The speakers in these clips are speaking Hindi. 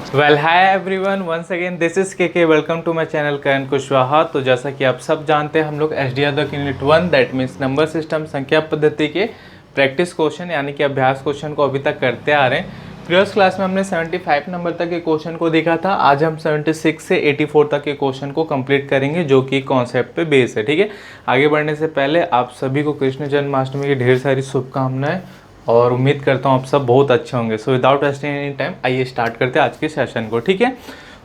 Well hi everyone, once again this is K welcome to my channel Karan Kushwaha. तो जैसा कि आप सब जानते हैं, हम लोग एच डी यादव की unit 1 that means number system संख्या पद्धति के प्रैक्टिस क्वेश्चन यानी कि अभ्यास क्वेश्चन को अभी तक करते आ रहे हैं। प्रीवियस क्लास में हमने 75 नंबर तक के क्वेश्चन को देखा था। आज हम 76 से 84 तक के क्वेश्चन को कंप्लीट करेंगे, जो कि कॉन्सेप्ट पे बेस है। ठीक है, आगे बढ़ने से पहले आप सभी को कृष्ण जन्माष्टमी की ढेर सारी शुभकामनाएं और उम्मीद करता हूँ आप सब बहुत अच्छे होंगे। So without wasting any time आइए स्टार्ट करते हैं आज के सेशन को। ठीक है,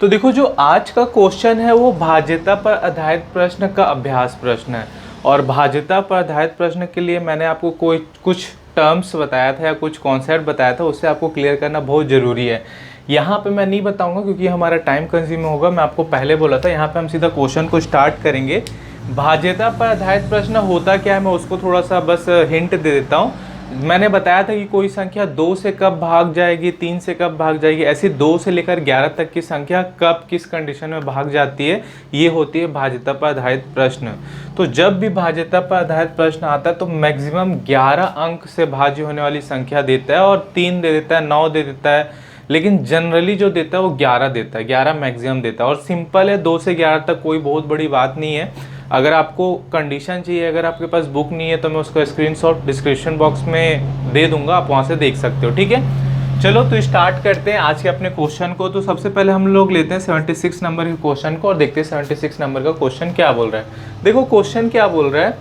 तो देखो जो आज का क्वेश्चन है वो भाज्यता पर आधारित प्रश्न का अभ्यास प्रश्न है। और भाज्यता पर आधारित प्रश्न के लिए मैंने आपको कोई कुछ टर्म्स बताया था या कुछ कॉन्सेप्ट बताया था, उससे आपको क्लियर करना बहुत ज़रूरी है। यहाँ पे मैं नहीं बताऊँगा क्योंकि हमारा टाइम कंज्यूमिंग होगा। मैं आपको पहले बोला था, यहाँ पे हम सीधा क्वेश्चन को स्टार्ट करेंगे। भाज्यता पर आधारित प्रश्न होता क्या है, मैं उसको थोड़ा सा बस हिंट दे देता हूँ। मैंने बताया था कि कोई संख्या 2 से कब भाग जाएगी, 3 से कब भाग जाएगी, ऐसी 2 से लेकर 11 तक की संख्या कब किस कंडीशन में भाग जाती है, ये होती है भाज्यता पर आधारित प्रश्न। तो जब भी भाज्यता पर आधारित प्रश्न आता है तो मैक्सिमम 11 अंक से भाज्य होने वाली संख्या देता है, और 3 दे देता है, 9 दे देता है, लेकिन जनरली जो देता है वो 11 देता है। 11 मैक्सिमम देता है और सिंपल है, 2 से 11 तक कोई बहुत बड़ी बात नहीं है। अगर आपको कंडीशन चाहिए, अगर आपके पास बुक नहीं है तो मैं उसका स्क्रीनशॉट डिस्क्रिप्शन बॉक्स में दे दूंगा, आप वहाँ से देख सकते हो। ठीक है, चलो तो स्टार्ट करते हैं आज के अपने क्वेश्चन को। तो सबसे पहले हम लोग लेते हैं 76 नंबर के क्वेश्चन को और देखते हैं 76 नंबर का क्वेश्चन क्या बोल रहा है। देखो क्वेश्चन क्या बोल रहा है,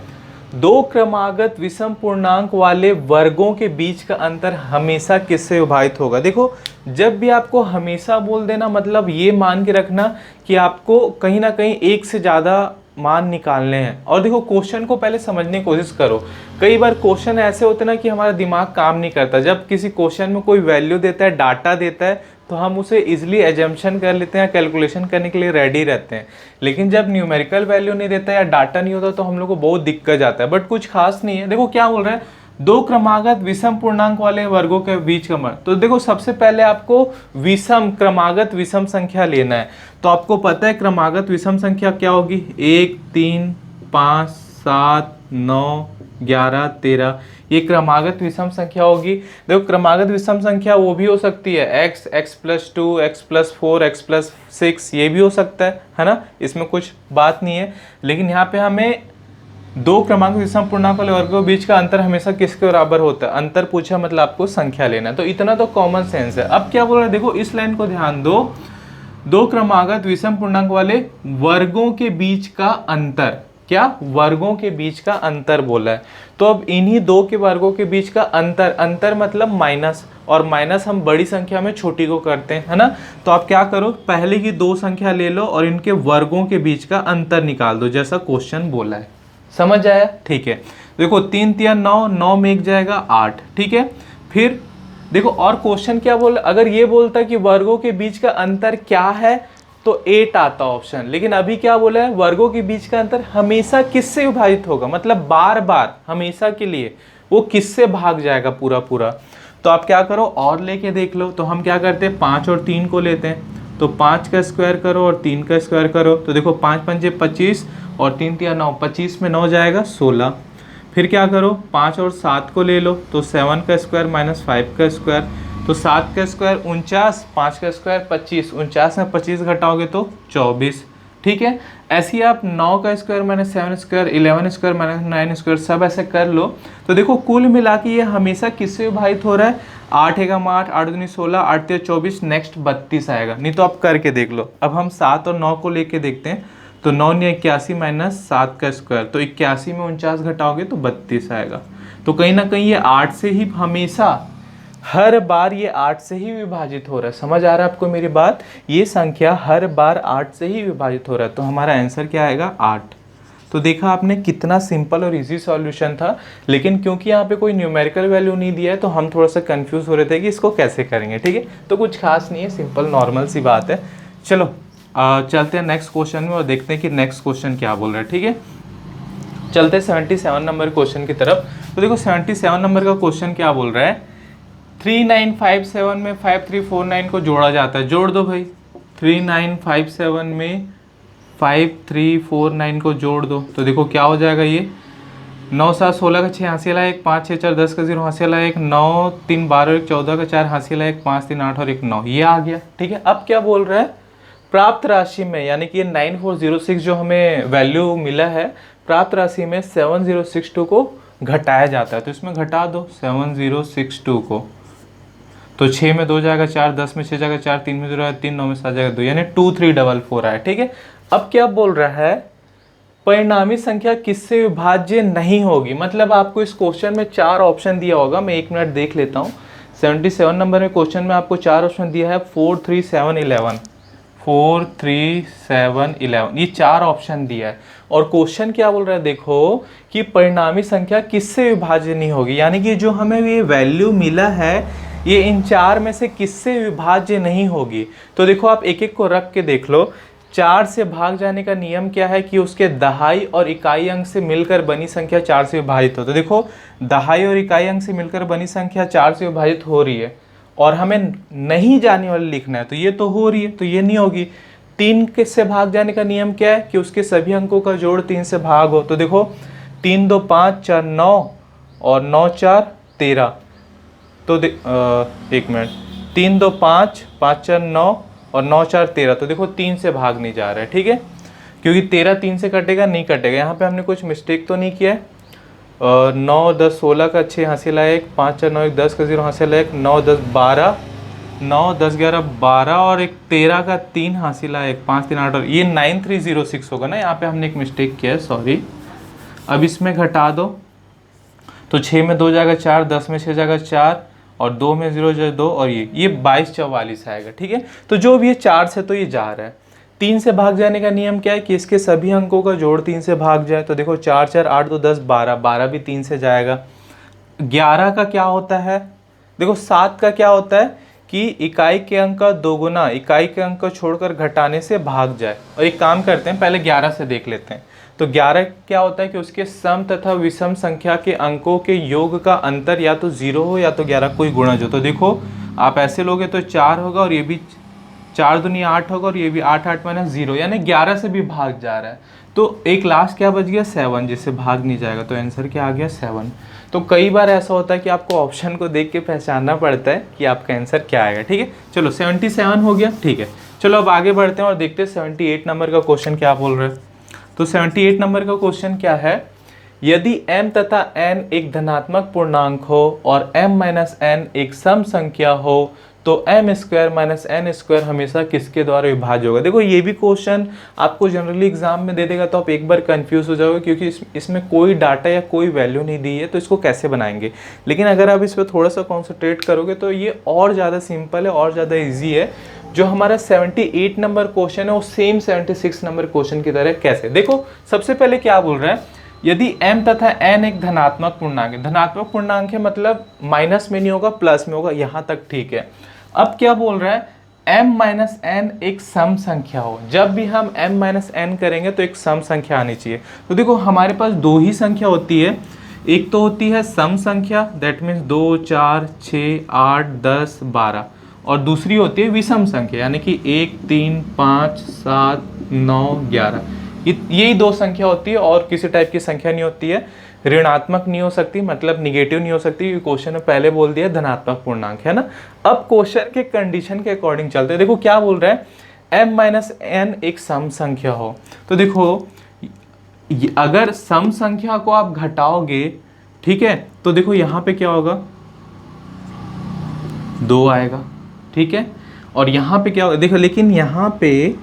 दो क्रमागत विषम पूर्णांक वाले वर्गों के बीच का अंतर हमेशा किससे विभाजित होगा। देखो जब भी आपको हमेशा बोल देना, मतलब ये मान के रखना कि आपको कहीं ना कहीं एक से ज़्यादा मान निकालने हैं। और देखो क्वेश्चन को पहले समझने की कोशिश करो। कई बार क्वेश्चन ऐसे होते हैं ना कि हमारा दिमाग काम नहीं करता। जब किसी क्वेश्चन में कोई वैल्यू देता है, डाटा देता है, तो हम उसे इजीली एजम्पशन कर लेते हैं, कैलकुलेशन करने के लिए रेडी रहते हैं। लेकिन जब न्यूमेरिकल वैल्यू नहीं देता या डाटा नहीं होता तो हम लोग को बहुत दिक्कत जाता है। बट कुछ खास नहीं है। देखो क्या बोल रहा है, दो क्रमागत विषम पूर्णांक वाले वर्गों के बीच का मान। तो देखो सबसे पहले आपको विषम क्रमागत विषम संख्या लेना है। तो आपको पता है क्रमागत विषम संख्या क्या होगी, 1 3 5 7 9 11 13, ये क्रमागत विषम संख्या होगी। देखो क्रमागत विषम संख्या वो भी हो सकती है x, x+2, x+4, x+6, ये भी हो सकता है ना, इसमें कुछ बात नहीं है। लेकिन यहाँ पे हमें दो क्रमांक विषम पूर्णांक वाले वर्गों के बीच का अंतर हमेशा किसके बराबर होता है। अंतर पूछा मतलब आपको संख्या लेना है, तो इतना तो कॉमन सेंस है। अब क्या बोल रहा है, देखो इस लाइन को ध्यान दो, दो क्रमागत विषम पूर्णांक वाले वर्गों के बीच का अंतर, क्या वर्गों के बीच का अंतर बोला है। तो अब इन्हीं दो के वर्गों के बीच का अंतर, अंतर मतलब माइनस, और माइनस हम बड़ी संख्या में छोटी को करते हैं, है ना। तो आप क्या करो, पहले की दो संख्या ले लो और इनके वर्गों के बीच का अंतर निकाल दो, जैसा क्वेश्चन बोला है। समझ आया, ठीक है। देखो 3 3 9, 9 में एक जाएगा 8, ठीक है। फिर देखो और क्वेश्चन क्या बोल, अगर ये बोलता कि वर्गों के बीच का अंतर क्या है तो 8 आता ऑप्शन। लेकिन अभी क्या बोला है, वर्गों के बीच का अंतर हमेशा किससे विभाजित होगा, मतलब बार बार हमेशा के लिए वो किससे भाग जाएगा पूरा पूरा। तो आप क्या करो और लेके देख लो। तो हम क्या करते हैं, 5 और 3 को लेते हैं। तो 5 का स्क्वायर करो और 3 का स्क्वायर करो। तो देखो 5 पंजे 25 और 3 3 9, 25 में 9 जाएगा 16। फिर क्या करो, 5 और 7 को ले लो। तो 7 का स्क्वायर माइनस 5 का स्क्वायर, तो 7 का स्क्वायर 49, 5 का स्क्वायर 25, 49 में 25 घटाओगे तो 24, ठीक है। ऐसे ही आप 9 का square minus 7 square, 11 square minus 9 square, सब ऐसे कर लो। तो देखो कुल मिला के ये हमेशा किससे विभाजित हो रहा है, 8 एकम 8, 8 दूनी 16, 8 3 24, नेक्स्ट 32 आएगा। नहीं तो आप करके देख लो। अब हम 7 और 9 को लेके देखते हैं। तो 9 ने 81 माइनस 7 का स्क्वायर, तो 81 में 49 घटाओगे तो 32 आएगा। तो कहीं ना कहीं ये 8 से ही हमेशा हर बार ये 8 से ही विभाजित हो रहा है। समझ आ रहा है आपको मेरी बात, ये संख्या हर बार 8 से ही विभाजित हो रहा है। तो हमारा आंसर क्या आएगा, 8। तो देखा आपने कितना सिंपल और इजी सॉल्यूशन था। लेकिन क्योंकि यहाँ पे कोई न्यूमेरिकल वैल्यू नहीं दिया है तो हम थोड़ा सा कंफ्यूज हो रहे थे कि इसको कैसे करेंगे, ठीक है। तो कुछ खास नहीं है, सिंपल नॉर्मल सी बात है। चलो चलते हैं नेक्स्ट क्वेश्चन में और देखते हैं कि नेक्स्ट क्वेश्चन क्या बोल रहा है, ठीक है। चलते हैं 77 नंबर क्वेश्चन की तरफ। तो देखो 77 नंबर का क्वेश्चन क्या बोल रहा है, 3957 में 5349 को जोड़ा जाता है। जोड़ दो भाई, 3957 में 5349 को जोड़ दो। तो देखो क्या हो जाएगा, ये 9 7 16 का 6 हासिला 1, 5 6 4 10 का 0 हासिला 1, 9 3 12 1 14 का 4 हासिला 1, 5 3 8 और 1 9, ये आ गया। ठीक है, अब क्या बोल रहा है, प्राप्त राशि में, यानी कि 9406 जो हमें वैल्यू मिला है, प्राप्त राशि में 7062 को घटाया जाता है। तो इसमें घटा दो 7062 को, तो 6 में 2 जाएगा 4, 10 में 6 जाएगा 4, 3 में 0 आया 3, 9 में 7 जाएगा 2, यानी 2344 आया। ठीक है, अब क्या बोल रहा है, परिणामी संख्या किससे विभाज्य नहीं होगी। मतलब आपको इस क्वेश्चन में 4 ऑप्शन दिया होगा, मैं 1 मिनट देख लेता हूँ। 77 नंबर में क्वेश्चन में आपको 4 ऑप्शन दिया है, 4 3 7 11, 4 3 7 11, ये 4 ऑप्शन दिया है। और क्वेश्चन क्या बोल रहा है, देखो कि परिणामी संख्या किससे विभाज्य नहीं होगी, यानी कि जो हमें ये वैल्यू मिला है ये इन 4 में से किससे विभाज्य नहीं होगी। तो देखो आप एक एक को रख के देख लो। 4 से भाग जाने का नियम क्या है कि उसके दहाई और इकाई अंक से मिलकर बनी संख्या 4 से विभाजित हो। तो देखो दहाई और इकाई अंक से मिलकर बनी संख्या 4 से विभाजित हो रही है और हमें नहीं जाने वाले लिखना है, तो ये तो हो रही है, तो ये नहीं होगी। 3 से भाग जाने का नियम क्या है कि उसके सभी अंकों का जोड़ 3 से भाग हो। तो देखो 3 2 5 4 9 और 9 4 13, तो एक मिनट, 3 2 5 5 4 9 और 9 4 13, तो देखो 3 से भाग नहीं जा रहा है। ठीक है, क्योंकि 13 3 से कटेगा नहीं कटेगा, यहाँ पे हमने कुछ मिस्टेक तो नहीं किया है। 9 10 16 का 6 हासिला 1, 5 4 9 1 10 का 0 हासिला 1, 9 10 12, 9 10 11 12 और एक 13 का 3 हासिला 1, 5 3 8 और ये 9306 होगा ना, यहाँ पे हमने एक मिस्टेक किया है, सॉरी। अब इसमें घटा दो, तो 6 में 2 जाएगा 4, 10 में 6 जाएगा 4 और 2 में 0 जाए 2 और ये 2244 आएगा। ठीक है, तो जो भी ये 4 से तो ये जा रहा है। 3 से भाग जाने का नियम क्या है कि इसके सभी अंकों का जोड़ 3 से भाग जाए। तो देखो 4 4 8 2 10 12, 12 भी 3 से जाएगा। 11 का क्या होता है, देखो 7 का क्या होता है कि इकाई के अंक का दोगुना इकाई के अंक को छोड़कर घटाने से भाग जाए। और एक काम करते हैं, पहले 11 से देख लेते हैं। तो 11 क्या होता है कि उसके सम तथा विषम संख्या के अंकों के योग का अंतर या तो 0 हो या तो 11 कोई गुणज हो। तो देखो आप ऐसे लोगे तो 4 होगा और ये भी 4 दूनी 8 होगा और ये भी 8 8 माइनस 0, यानी 11 से भी भाग जा रहा है। तो एक लास्ट क्या बच गया 7, जिससे भाग नहीं जाएगा, तो आंसर क्या आ गया 7। तो कई बार ऐसा होता है कि आपको ऑप्शन को देख के पहचानना पड़ता है कि आपका आंसर क्या आएगा। ठीक है, चलो 77 हो गया। ठीक है, चलो अब आगे बढ़ते हैं और देखते हैं 78 नंबर का क्वेश्चन क्या बोल रहे हैं। तो 78 नंबर का क्वेश्चन क्या है, यदि m तथा n एक धनात्मक पूर्णांक हो और m माइनस n एक सम संख्या हो तो m square minus n square हमेशा किसके द्वारा विभाज्य होगा। देखो ये भी क्वेश्चन आपको जनरली एग्जाम में दे देगा तो आप एक बार कंफ्यूज हो जाओगे, क्योंकि इसमें कोई डाटा या कोई वैल्यू नहीं दी है, तो इसको कैसे बनाएंगे। लेकिन अगर आप इस पर थोड़ा सा कॉन्सेंट्रेट करोगे तो ये और ज़्यादा सिंपल है और ज़्यादा ईजी है। जो हमारा 78 नंबर क्वेश्चन है वो सेम 76 नंबर क्वेश्चन की तरह कैसे, देखो सबसे पहले क्या बोल रहा है, यदि m तथा n एक धनात्मक पूर्णांक है, धनात्मक पूर्णांक है मतलब माइनस में नहीं होगा प्लस में होगा, यहाँ तक ठीक है। अब क्या बोल रहा है, m माइनस n एक सम संख्या हो। जब भी हम m माइनस n करेंगे तो एक सम संख्या आनी चाहिए। तो देखो हमारे पास दो ही संख्या होती है, एक तो होती है सम संख्या दैट मीन्स 2 4 6 8 10 12, और दूसरी होती है विषम संख्या यानी कि 1 3 5 7 9 11। यही दो संख्या होती है और किसी टाइप की संख्या नहीं होती है। ऋणात्मक नहीं हो सकती, मतलब निगेटिव नहीं हो सकती, क्वेश्चन में पहले बोल दिया धनात्मक पूर्णांक है ना। अब क्वेश्चन के कंडीशन के अकॉर्डिंग चलते हैं। देखो क्या बोल रहा है, m माइनस n एक सम संख्या हो। तो देखो अगर सम संख्या को आप घटाओगे, ठीक है, तो देखो यहाँ पे क्या होगा 2 आएगा, ठीक है, और यहाँ पे क्या होगा देखो, लेकिन यहाँ पे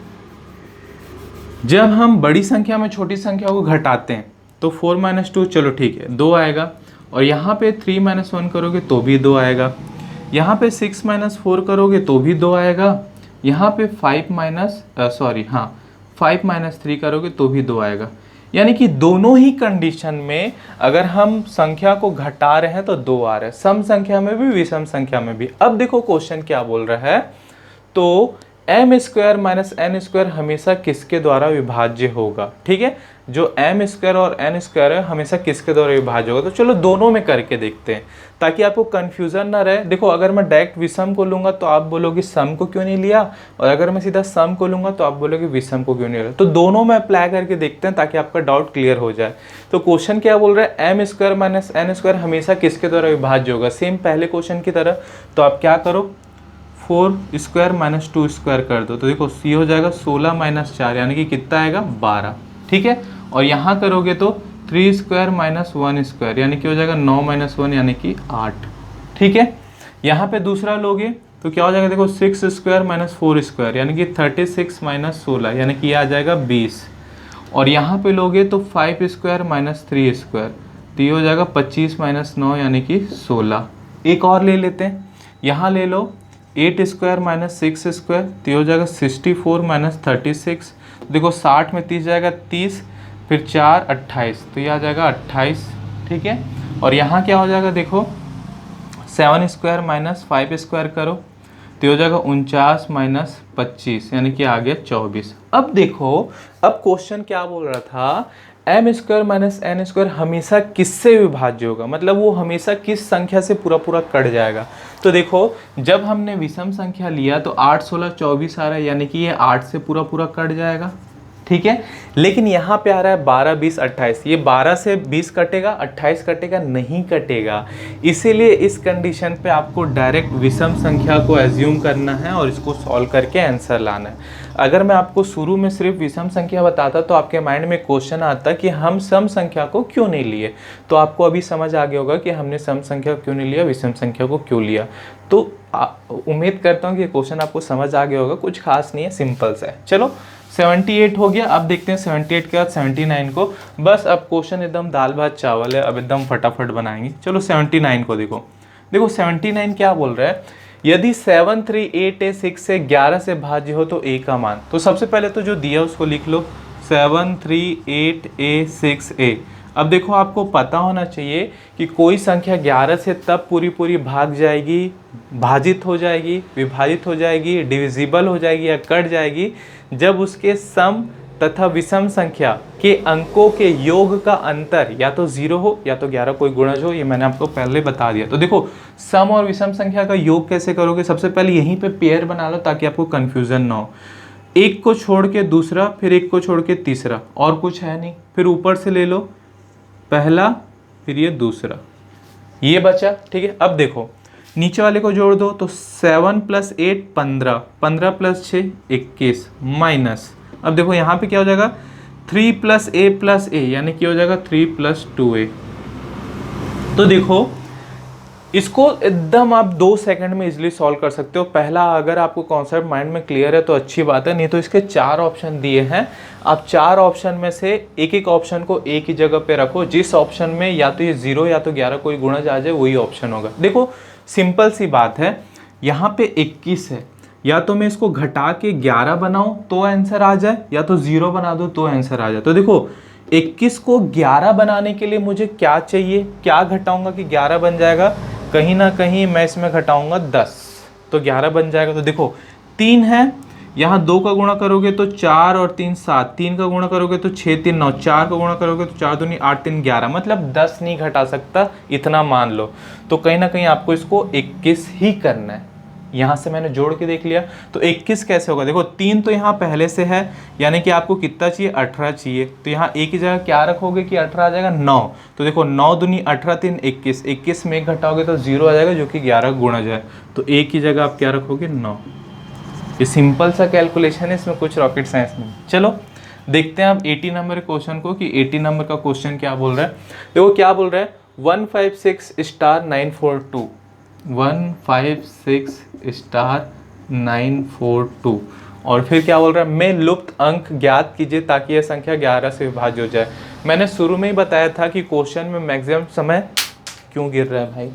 जब हम बड़ी संख्या में छोटी संख्या को घटाते हैं तो 4 माइनस 2 चलो ठीक है 2 आएगा, और यहाँ पे 3 माइनस 1 करोगे तो भी 2 आएगा, यहाँ पे 6 माइनस 4 करोगे तो भी 2 आएगा, यहाँ पे 5 माइनस 3 करोगे तो भी 2 आएगा। यानी कि दोनों ही कंडीशन में अगर हम संख्या को घटा रहे हैं तो 2 आ रहा है, सम संख्या में भी विषम संख्या में भी। अब देखो क्वेश्चन क्या बोल रहा है, तो M square minus N square हमेशा किसके द्वारा विभाज्य होगा, ठीक है। जो एम स्क्वायर और एन स्क्वायर है हमेशा किसके द्वारा विभाज्य होगा। तो चलो दोनों में करके देखते हैं ताकि आपको कंफ्यूजन ना रहे। देखो अगर मैं डायरेक्ट विषम को लूंगा तो आप बोलोगे सम को क्यों नहीं लिया, और अगर मैं सीधा सम को लूंगा तो आप बोलोगे विषम को क्यों नहीं लिया। तो दोनों में अप्लाई करके देखते हैं ताकि आपका डाउट क्लियर हो जाए। तो क्वेश्चन क्या बोल रहा है, M square minus N square हमेशा किसके द्वारा विभाज्य होगा, सेम पहले क्वेश्चन की तरह। तो आप क्या करो, 4 स्क्वायर माइनस 2 स्क्वायर कर दो। तो देखो सी हो जाएगा 16 माइनस 4 यानी कि कितना आएगा 12, ठीक है। और यहाँ करोगे तो 3 स्क्वायर माइनस 1 स्क्वायर यानी कि हो जाएगा 9 माइनस 1 यानी कि 8, ठीक है। यहाँ पे दूसरा लोगे तो क्या हो जाएगा, देखो 6 स्क्वायर माइनस 4 स्क्वायर यानी कि 36 माइनस 16 यानी कि ये आ जाएगा 20। और यहाँ पे लोगे तो 5 स्क्वायर माइनस 3 स्क्वायर तो ये हो जाएगा 25 माइनस 9 यानी कि 16। एक और ले लेते हैं, यहाँ ले लो 8 स्क्वायर माइनस 6 स्क्वायर तो ये हो जाएगा 64 माइनस 36। देखो 60 में 30 जाएगा 30, फिर 4 28 तो ये आ जाएगा 28, ठीक है। और यहाँ क्या हो जाएगा, देखो 7 स्क्वायर माइनस 5 स्क्वायर करो तो ये हो जाएगा 49 माइनस 25 यानी कि आ गया 24। अब देखो, अब क्वेश्चन क्या बोल रहा था, M square minus N square हमेशा किससे विभाज्य होगा, मतलब वो हमेशा किस संख्या से पूरा पूरा कट जाएगा। तो देखो जब हमने विषम संख्या लिया तो 8 16 24 आ रहा है यानी कि ये 8 से पूरा पूरा कट जाएगा, ठीक है। लेकिन यहाँ पे आ रहा है 12 20 28, ये 12 से 20 कटेगा, 28 कटेगा नहीं कटेगा। इसीलिए इस कंडीशन पे आपको डायरेक्ट विषम संख्या को एज्यूम करना है और इसको सॉल्व करके आंसर लाना है। अगर मैं आपको शुरू में सिर्फ विषम संख्या बताता तो आपके माइंड में क्वेश्चन आता कि हम सम संख्या को क्यों नहीं लिए। तो आपको अभी समझ आ गया होगा कि हमने सम संख्या क्यों नहीं लिया, विषम संख्या को क्यों लिया। तो उम्मीद करता हूँ कि क्वेश्चन आपको समझ आ गया होगा, कुछ खास नहीं है, सिंपल सा है। चलो 78 हो गया। अब देखते हैं 78 के बाद 79 को। बस अब क्वेश्चन एकदम दाल भात चावल है, अब एकदम फटाफट बनाएंगे। चलो 79 को देखो, देखो 79 क्या बोल रहा है, यदि 7 3 8 a 6 से 11 से भाज्य हो तो a का मान। तो सबसे पहले तो जो दिया उसको लिख लो, 7 3 8 a 6 a। अब देखो आपको पता होना चाहिए कि कोई संख्या 11 से तब पूरी पूरी भाग जाएगी, भाजित हो जाएगी, विभाजित हो जाएगी, डिविजिबल हो जाएगी या कट जाएगी जब उसके सम तथा विषम संख्या के अंकों के योग का अंतर या तो 0 हो या तो 11 कोई गुणज हो। ये मैंने आपको पहले बता दिया। तो देखो सम और विषम संख्या का योग कैसे करोगे, सबसे पहले यहीं पे पेयर बना लो ताकि आपको कंफ्यूजन ना हो। एक को छोड़ के दूसरा, फिर एक को छोड़ के तीसरा, और कुछ है नहीं। फिर ऊपर से ले लो पहला, फिर ये दूसरा, ये बचा, ठीक है। अब देखो नीचे वाले को जोड़ दो तो 7 + 8 15, 15 + 6 21 माइनस, अब देखो यहाँ पे क्या हो जाएगा 3 + a यानी कि हो जाएगा 3 + 2a। तो देखो इसको एकदम आप 2 सेकंड में इजीली सॉल्व कर सकते हो। पहला अगर आपको कॉन्सेप्ट माइंड में क्लियर है तो अच्छी बात है, नहीं तो इसके 4 ऑप्शन दिए हैं। आप 4 ऑप्शन में से एक एक ऑप्शन को एक ही जगह पे रखो, जिस ऑप्शन में या तो ये 0 या तो 11 कोई गुणज आ जाए वही ऑप्शन होगा। देखो सिंपल सी बात है, यहाँ पे 21 है, या तो मैं इसको घटा के 11 बनाऊं तो आंसर आ जाए, या तो 0 बना दो तो आंसर आ जाए। तो देखो 21 को 11 बनाने के लिए मुझे क्या चाहिए, क्या घटाऊंगा कि 11 बन जाएगा, कहीं ना कहीं मैं इसमें घटाऊंगा 10 तो 11 बन जाएगा। तो देखो 3 है, यहाँ 2 का गुणा करोगे तो 4 और 3 7, 3 का गुणा करोगे तो 6 3 9, 4 का गुणा करोगे तो 4 दूनी 8 3 11, मतलब 10 नहीं घटा सकता, इतना मान लो। तो कहीं ना कहीं आपको इसको 21 ही करना है। यहाँ से मैंने जोड़ के देख लिया तो 21 कैसे होगा, देखो 3 तो यहाँ पहले से है, यानी कि आपको कितना चाहिए 18 चाहिए। तो यहाँ एक ही जगह क्या रखोगे कि 18 आ जाएगा 9। तो देखो 9 दूनी 18 3 21, 21 में 1 घटाओगे तो 0 आ जाएगा जो कि 11 गुणा जाए। तो एक ही जगह आप क्या रखोगे 9। ये सिंपल सा कैलकुलेशन है, इसमें कुछ रॉकेट साइंस नहीं। चलो देखते हैं अब 80 नंबर क्वेश्चन को कि 80 नंबर का क्वेश्चन क्या बोल रहा है। देखो क्या बोल रहा है, 156*942, 156*942, और फिर क्या बोल रहा है, मैं लुप्त अंक ज्ञात कीजिए ताकि यह संख्या 11 से विभाज्य हो जाए। मैंने शुरू में ही बताया था कि क्वेश्चन में मैक्सिमम समय, क्यों गिर रहा है भाई,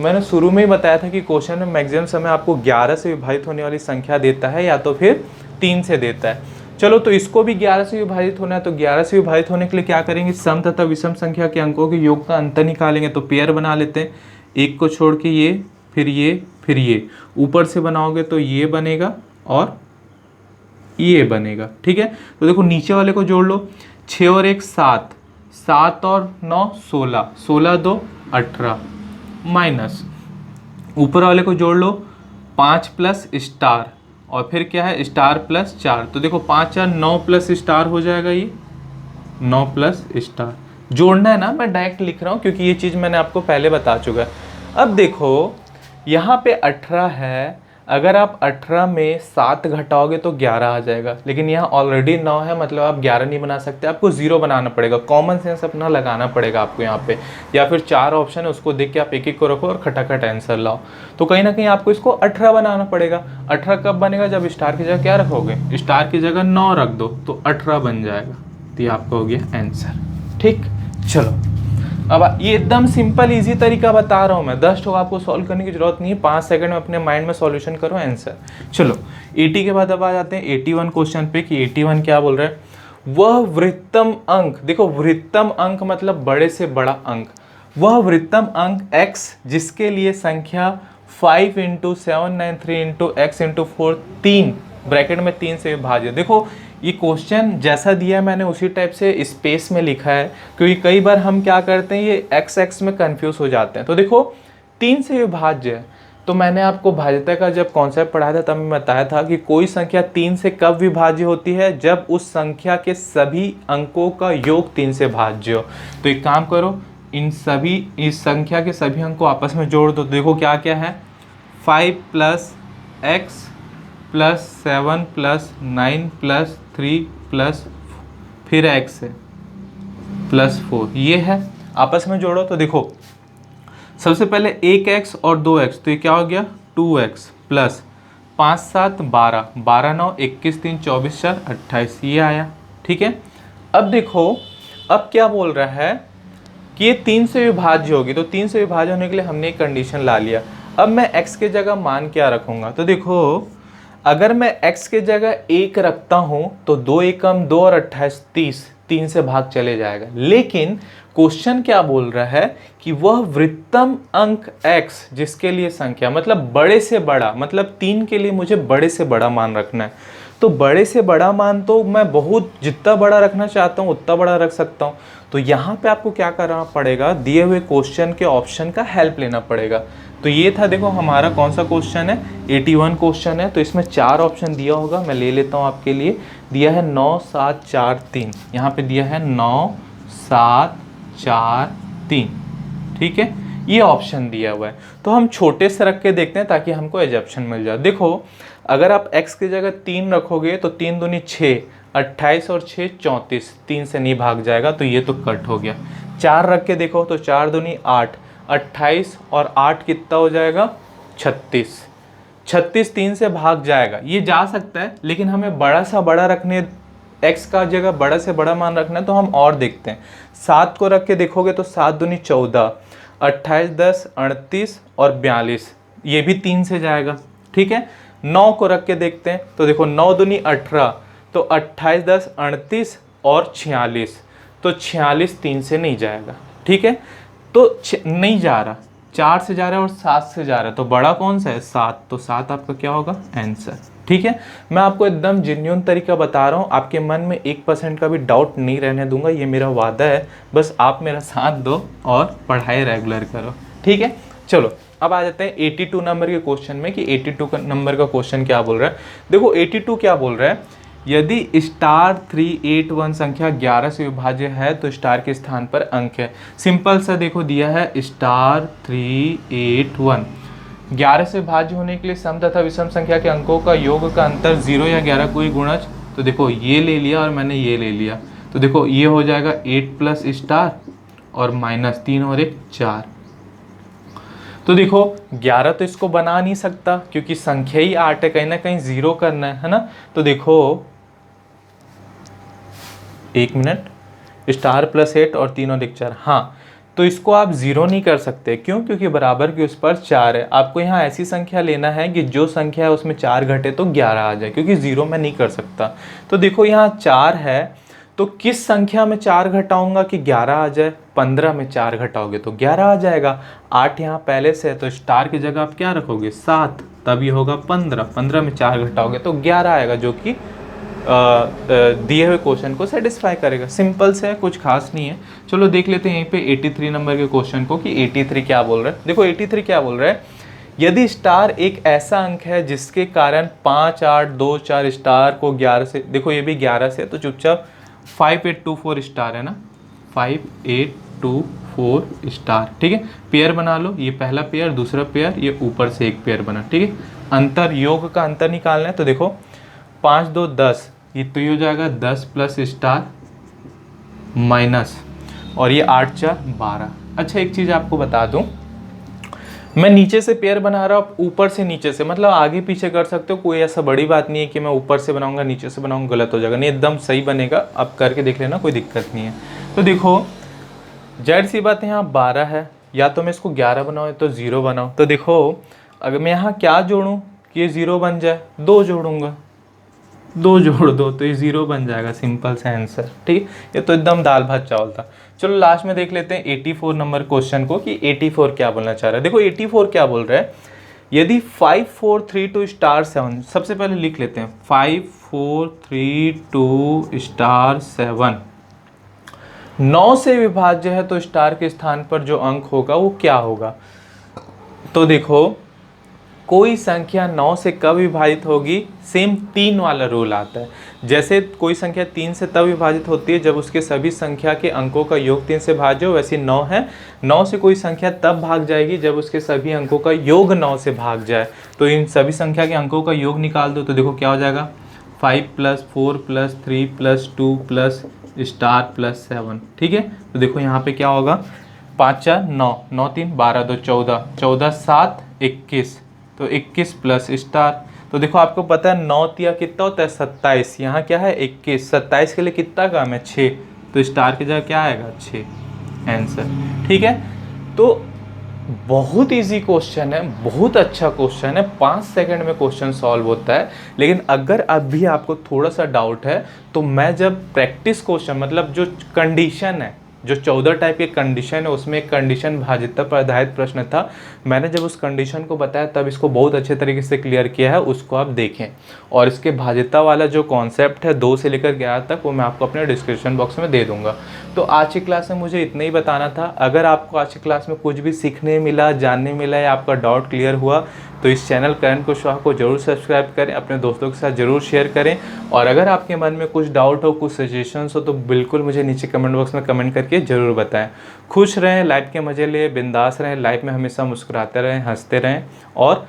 मैंने शुरू में ही बताया था कि क्वेश्चन में मैक्सिमम समय आपको 11 से विभाजित होने वाली संख्या देता है या तो फिर 3 से देता है। चलो तो इसको भी 11 से विभाजित होना है, तो 11 से विभाजित होने के लिए क्या करेंगे, सम तथा विषम संख्या के अंकों के योग का अंतर निकालेंगे। तो पेयर बना लेते हैं, एक को छोड़ के ये, फिर ये, फिर ये, ऊपर से बनाओगे तो ये बनेगा और ये बनेगा। ठीक है, तो देखो नीचे वाले को जोड़ लो, 6 और 1 7, 7 और 9 16, 16 2 18 माइनस ऊपर वाले को जोड़ लो 5 प्लस स्टार और फिर क्या है स्टार प्लस 4, तो देखो 5 4 9 प्लस स्टार हो जाएगा, ये 9 प्लस स्टार जोड़ना है ना, मैं डायरेक्ट लिख रहा हूँ क्योंकि ये चीज़ मैंने आपको पहले बता चुका है। अब देखो यहाँ पे 18 है, अगर आप 18 में 7 घटाओगे तो 11 आ जाएगा, लेकिन यहाँ ऑलरेडी 9 है, मतलब आप 11 नहीं बना सकते, आपको 0 बनाना पड़ेगा। कॉमन सेंस अपना लगाना पड़ेगा आपको यहाँ पे, या फिर 4 ऑप्शन है उसको देख के आप एक एक को रखो और खटाखट आंसर लाओ। तो कहीं ना कहीं आपको इसको 18 बनाना पड़ेगा। 18 कब बनेगा, जब स्टार की जगह क्या रखोगे, स्टार की जगह 9 रख दो तो 18 बन जाएगा। तो ये आपका हो गया आंसर। ठीक, चलो अब ये एकदम सिंपल इजी तरीका बता रहा हूँ मैं, 10 तो आपको सॉल्व करने की जरूरत नहीं है, 5 सेकंड में अपने माइंड में सॉल्यूशन करो आंसर। चलो 80 के बाद अब आ जाते हैं 81 क्वेश्चन पे कि 81 क्या बोल रहा है, वह वृत्तम अंक, देखो वृत्तम अंक मतलब बड़े से बड़ा अंक, वह वृत्तम अंक x जिसके लिए संख्या 5 × 793 × x × 4 3 ब्रैकेट में 3 से विभाज्य। देखो ये क्वेश्चन जैसा दिया है मैंने उसी टाइप से स्पेस में लिखा है, क्योंकि कई बार हम क्या करते हैं ये x में कंफ्यूज हो जाते हैं। तो देखो 3 से विभाज्य है, तो मैंने आपको भाज्यता का जब कॉन्सेप्ट पढ़ाया था तब मैं बताया था कि कोई संख्या 3 से कब विभाज्य होती है, जब उस संख्या के सभी अंकों का योग 3 से भाज्य हो। तो एक काम करो, इस संख्या के सभी अंक को आपस में जोड़ दो। देखो क्या क्या है, 5 + x + 7 + 9 + 3 + फिर x है +4, ये है, आपस में जोड़ो। तो देखो सबसे पहले 1x और 2x, तो ये क्या हो गया 2x प्लस 5 7 12, 12 9 21 3 24 4 28, ये आया। ठीक है, अब देखो अब क्या बोल रहा है कि ये 3 से विभाज्य होगी, तो 3 से विभाज्य होने के लिए हमने एक कंडीशन ला लिया। अब मैं x के जगह मान क्या रखूँगा, तो देखो अगर मैं x के जगह 1 रखता हूँ तो 2 एकम 2 और 28 30, 3 से भाग चले जाएगा। लेकिन क्वेश्चन क्या बोल रहा है कि वह वृत्तम अंक x जिसके लिए संख्या मतलब बड़े से बड़ा, मतलब 3 के लिए मुझे बड़े से बड़ा मान रखना है। तो बड़े से बड़ा मान तो मैं बहुत जितना बड़ा रखना चाहता हूँ उतना बड़ा रख सकता हूँ। तो यहाँ पे आपको क्या करना पड़ेगा, दिए हुए क्वेश्चन के ऑप्शन का हेल्प लेना पड़ेगा। तो ये था, देखो हमारा कौन सा क्वेश्चन है, 81 क्वेश्चन है, तो इसमें 4 ऑप्शन दिया होगा, मैं ले लेता हूँ आपके लिए। दिया है 9 7 4 3, यहाँ पे दिया है 9 7 4 3, ठीक है, ये ऑप्शन दिया हुआ है। तो हम छोटे से रख के देखते हैं ताकि हमको एजप्शन मिल जाए। देखो अगर आप x की जगह 3 रखोगे तो 3 दूनी 6, 28 और 6 34, 3 से नहीं भाग जाएगा, तो ये तो कट हो गया। 4 रख के देखो तो 4 दूनी 8, 28 और 8 कितना हो जाएगा 36, 36 3 से भाग जाएगा, ये जा सकता है। लेकिन हमें बड़ा सा बड़ा रखने, x का जगह बड़ा से बड़ा मान रखना है, तो हम और देखते हैं। 7 को रख के देखोगे तो 7 दूनी 14, 28 10 38 और 42, ये भी 3 से जाएगा। ठीक है, 9 को रख के देखते हैं तो देखो 9 दूनी 18, तो 28 10 38 और 46, तो 46 3 से नहीं जाएगा। ठीक है, तो नहीं जा रहा, 4 से जा रहा है और 7 से जा रहा है, तो बड़ा कौन सा है 7, तो 7 आपका क्या होगा आंसर। ठीक है, मैं आपको एकदम जेन्युइन तरीका बता रहा हूँ, आपके मन में 1% का भी डाउट नहीं रहने दूंगा, ये मेरा वादा है। बस आप मेरा साथ दो और पढ़ाई रेगुलर करो। ठीक है, चलो अब आ जाते हैं 82 नंबर के क्वेश्चन में कि 82 नंबर का क्वेश्चन क्या बोल रहा है। देखो 82 क्या बोल रहा है, यदि स्टार 381 संख्या 11 से विभाज्य है तो स्टार के स्थान पर अंक है। सिंपल सा देखो दिया है स्टार 381, 11 से विभाज्य होने के लिए सम तथा विषम संख्या के अंकों का योग का अंतर 0 या 11 कोई गुणज। तो देखो ये ले लिया और मैंने ये ले लिया, तो देखो ये हो जाएगा 8 प्लस स्टार और माइनस 3 और 1 4। तो देखो 11 तो इसको बना नहीं सकता क्योंकि संख्या ही 8 है, कहीं ना कहीं 0 करना है ना। तो देखो 1 मिनट, स्टार प्लस 8 और 3 और 1 4, हाँ तो इसको आप 0 नहीं कर सकते। क्यों, क्योंकि बराबर के उस पर 4 है। आपको यहाँ ऐसी संख्या लेना है कि जो संख्या है उसमें 4 घटे तो 11 आ जाए, क्योंकि 0 में नहीं कर सकता। तो देखो यहाँ 4 है, तो किस संख्या में 4 घटाऊंगा कि 11 आ जाए, 15 में 4 घटाओगे तो 11 आ जाएगा। 8 यहाँ पहले से है तो स्टार की जगह आप क्या रखोगे 7, तब ये होगा 15, 15 में 4 घटाओगे तो 11 आएगा, जो कि दिए हुए क्वेश्चन को सेटिस्फाई करेगा। सिंपल से है, कुछ खास नहीं है। चलो देख लेते हैं यहीं पे 83 नंबर के क्वेश्चन को कि 83 क्या बोल रहा है। देखो 83 क्या बोल रहा है, यदि स्टार एक ऐसा अंक है जिसके कारण 5, 8, 2, 4 स्टार को 11 से, देखो ये भी 11 से, तो चुपचाप 5824 स्टार है ना, 5824 स्टार, ठीक है। पेयर बना लो, ये पहला पेयर, दूसरा पेयर, ये ऊपर से एक पेयर बना, ठीक है। अंतर, योग का अंतर निकालना है, तो देखो 5, 2, 10, ये तो ये हो जाएगा 10 प्लस स्टार माइनस, और ये 8, 4, 12। अच्छा एक चीज़ आपको बता दूं, मैं नीचे से पेयर बना रहा हूँ, ऊपर से नीचे से, मतलब आगे पीछे कर सकते हो, कोई ऐसा बड़ी बात नहीं है कि मैं ऊपर से बनाऊंगा नीचे से बनाऊंगा गलत हो जाएगा, नहीं एकदम सही बनेगा, आप करके देख लेना, कोई दिक्कत नहीं है। तो देखो जाहिर सी बात है, यहाँ 12 है, या तो मैं इसको 11 बनाऊँ या तो 0 बनाऊँ। तो देखो अगर मैं यहाँ क्या जोड़ूँ कि ये 0 बन जाए, 2 जोड़ूंगा, 2 जोड़ दो तो ये 0 बन जाएगा, सिंपल सा आंसर, ठीक। ये तो एकदम दाल भात चावल था। चलो लास्ट में देख लेते हैं 84 नंबर क्वेश्चन को कि 84 क्या बोलना चाह रहा है। देखो 84 क्या बोल रहा है, यदि 5, 4, 3, 2 स्टार 7, सबसे पहले लिख लेते हैं 5, 4, 3, 2 स्टार 7 9 से विभाज्य है, तो स्टार के स्थान पर जो अंक होगा वो क्या होगा। तो देखो कोई संख्या 9 से कब विभाजित होगी, सेम 3 वाला रूल आता है। जैसे कोई संख्या 3 से तब विभाजित होती है जब उसके सभी संख्या के अंकों का योग 3 से भाज्य हो, वैसे 9 है, 9 से कोई संख्या तब भाग जाएगी जब उसके सभी अंकों का योग 9 से भाग जाए। तो इन सभी संख्या के अंकों का योग निकाल दो, तो देखो क्या हो जाएगा, 5 + 4 + 3 + 2 + स्टार + 7, ठीक है। तो देखो यहाँ पे क्या होगा, 5, 4, 9, 9, 3, 12, 2, 14, 14, 7, 21, तो 21 प्लस स्टार। तो देखो आपको पता है 9 तिया कितना होता है, 27, यहाँ क्या है 21, 27 के लिए कितना काम है 6, तो स्टार की जगह क्या आएगा 6, आंसर, ठीक है। तो बहुत इजी क्वेश्चन है, बहुत अच्छा क्वेश्चन है, 5 सेकंड में क्वेश्चन सॉल्व होता है। लेकिन अगर अभी आपको थोड़ा सा डाउट है तो मैं जब प्रैक्टिस क्वेश्चन, मतलब जो कंडीशन है, जो 14 टाइप के कंडीशन है उसमें एक कंडीशन भाज्यता पर आधारित प्रश्न था, मैंने जब उस कंडीशन को बताया तब इसको बहुत अच्छे तरीके से क्लियर किया है, उसको आप देखें। और इसके भाज्यता वाला जो कॉन्सेप्ट है 2 से लेकर 11 तक, वो मैं आपको अपने डिस्क्रिप्शन बॉक्स में दे दूंगा। तो आज की क्लास में मुझे इतना ही बताना था। अगर आपको आज की क्लास में कुछ भी सीखने मिला, जानने मिला या आपका डाउट क्लियर हुआ तो इस चैनल करण कुशवाहा को जरूर सब्सक्राइब करें, अपने दोस्तों के साथ जरूर शेयर करें। और अगर आपके मन में कुछ डाउट हो, कुछ सजेशंस हो, तो बिल्कुल मुझे नीचे कमेंट बॉक्स में कमेंट करके ज़रूर बताएं। खुश रहें, लाइफ के मज़े लिए, बिंदास रहें, लाइफ में हमेशा मुस्कुराते रहें, हंसते रहें और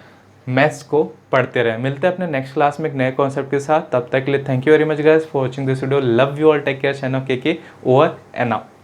मैथ्स को पढ़ते रहें। मिलते हैं अपने नेक्स्ट क्लास में एक नए कॉन्सेप्ट के साथ। तब तक के लिए thank you very much guys for watching this video. Love you all, take care, sign off, K over and out.